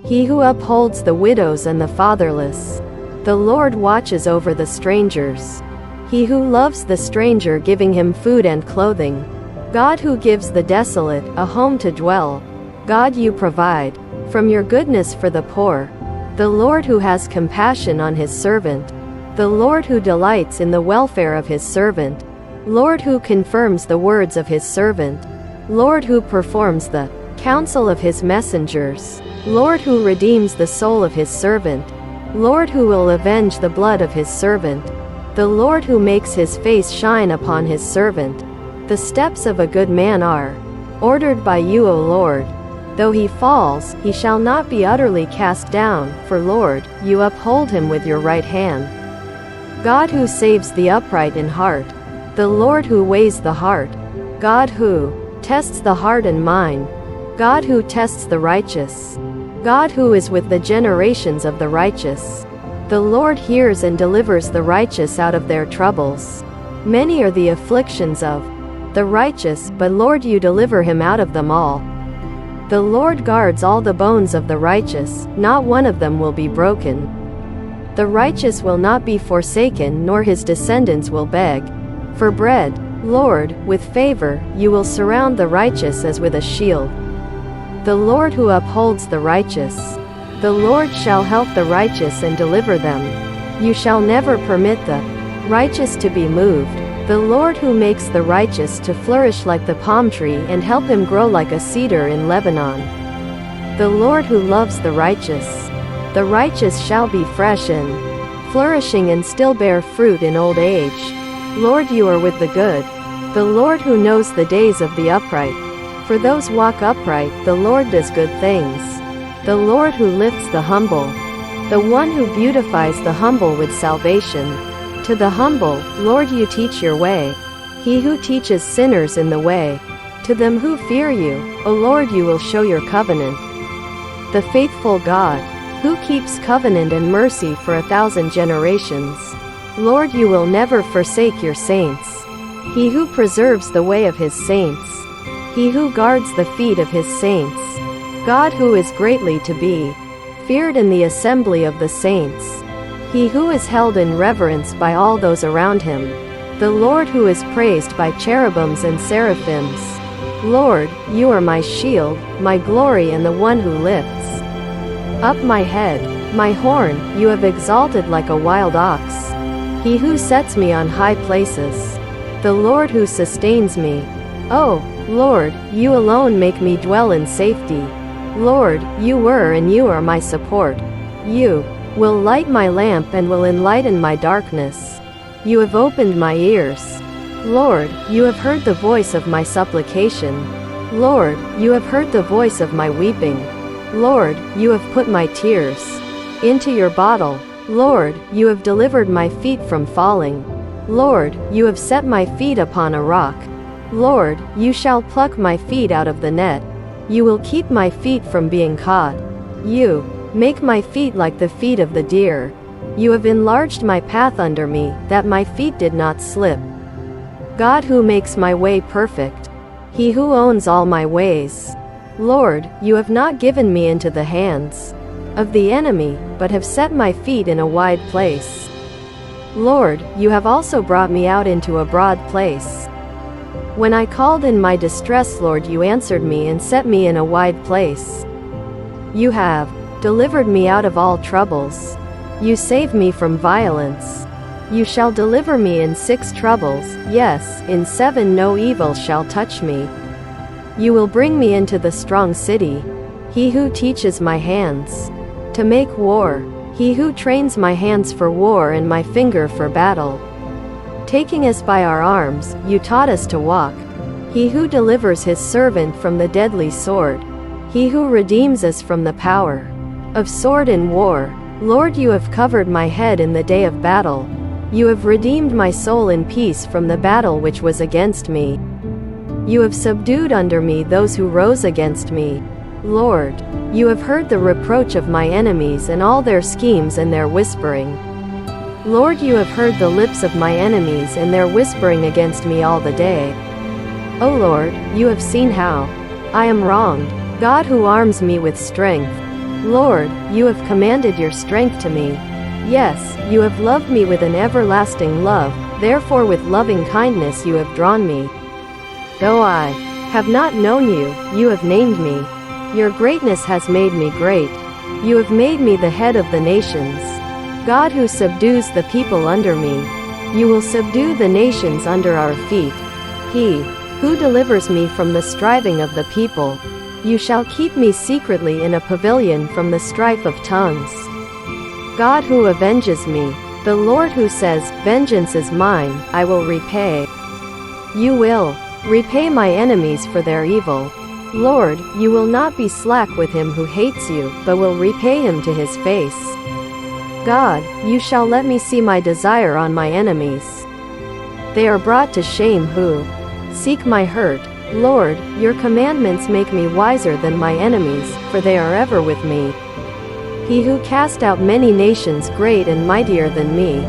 He who upholds the widows and the fatherless. The Lord watches over the strangers. He who loves the stranger, giving him food and clothing. God who gives the desolate a home to dwell. God, you provide from your goodness for the poor. The Lord who has compassion on his servant. The Lord who delights in the welfare of his servant. Lord who confirms the words of his servant. Lord who performs the counsel of his messengers. Lord who redeems the soul of his servant. Lord who will avenge the blood of his servant. The Lord who makes his face shine upon his servant. The steps of a good man are ordered by you, O Lord. Though he falls, he shall not be utterly cast down, for Lord, you uphold him with your right hand. God who saves the upright in heart. The Lord who weighs the heart. God who tests the heart and mind. God who tests the righteous. God who is with the generations of the righteous. The Lord hears and delivers the righteous out of their troubles. Many are the afflictions of the righteous, but Lord, you deliver him out of them all. The Lord guards all the bones of the righteous, not one of them will be broken. The righteous will not be forsaken, nor his descendants will beg for bread. Lord, with favor, you will surround the righteous as with a shield. The Lord who upholds the righteous. The Lord shall help the righteous and deliver them. You shall never permit the righteous to be moved. The Lord who makes the righteous to flourish like the palm tree and help him grow like a cedar in Lebanon. The Lord who loves the righteous. The righteous shall be fresh and flourishing and still bear fruit in old age. Lord, you are with the good. The Lord who knows the days of the upright. For those walk upright, the Lord does good things. The Lord who lifts the humble. The one who beautifies the humble with salvation. To the humble, Lord, you teach your way. He who teaches sinners in the way. To them who fear you, O Lord, you will show your covenant. The faithful God, who keeps covenant and mercy for 1,000 generations. Lord, you will never forsake your saints. He who preserves the way of his saints. He who guards the feet of his saints. God who is greatly to be feared in the assembly of the saints. He who is held in reverence by all those around him. The Lord who is praised by cherubims and seraphims. Lord, you are my shield, my glory, and the one who lifts up my head. My horn, you have exalted like a wild ox. He who sets me on high places. The Lord who sustains me. Oh, Lord, you alone make me dwell in safety. Lord, you were and you are my support. You will light my lamp and will enlighten my darkness. You have opened my ears. Lord, you have heard the voice of my supplication. Lord, you have heard the voice of my weeping. Lord, you have put my tears into your bottle. Lord, you have delivered my feet from falling. Lord, you have set my feet upon a rock. Lord, you shall pluck my feet out of the net. You will keep my feet from being caught. You make my feet like the feet of the deer. You have enlarged my path under me, that my feet did not slip. God who makes my way perfect. He who owns all my ways. Lord, you have not given me into the hands of the enemy, but have set my feet in a wide place. Lord, you have also brought me out into a broad place. When I called in my distress, Lord, you answered me and set me in a wide place. You have delivered me out of all troubles. You save me from violence. You shall deliver me in 6 troubles, yes, in 7 no evil shall touch me. You will bring me into the strong city. He who teaches my hands to make war. He who trains my hands for war and my finger for battle. Taking us by our arms, you taught us to walk. He who delivers his servant from the deadly sword. He who redeems us from the power of sword and war. Lord, you have covered my head in the day of battle. You have redeemed my soul in peace from the battle which was against me. You have subdued under me those who rose against me. Lord, you have heard the reproach of my enemies and all their schemes and their whispering. Lord, you have heard the lips of my enemies and their whispering against me all the day. O Lord, you have seen how I am wronged. God who arms me with strength. Lord, you have commanded your strength to me. Yes, you have loved me with an everlasting love, therefore with loving kindness you have drawn me. Though I have not known you, you have named me. Your greatness has made me great. You have made me the head of the nations. God who subdues the people under me. You will subdue the nations under our feet. He who delivers me from the striving of the people. You shall keep me secretly in a pavilion from the strife of tongues. God who avenges me. The Lord who says, vengeance is mine, I will repay. You will repay my enemies for their evil. Lord, you will not be slack with him who hates you, but will repay him to his face. God, you shall let me see my desire on my enemies. They are brought to shame who seek my hurt. Lord, your commandments make me wiser than my enemies, for they are ever with me. He who cast out many nations great and mightier than me,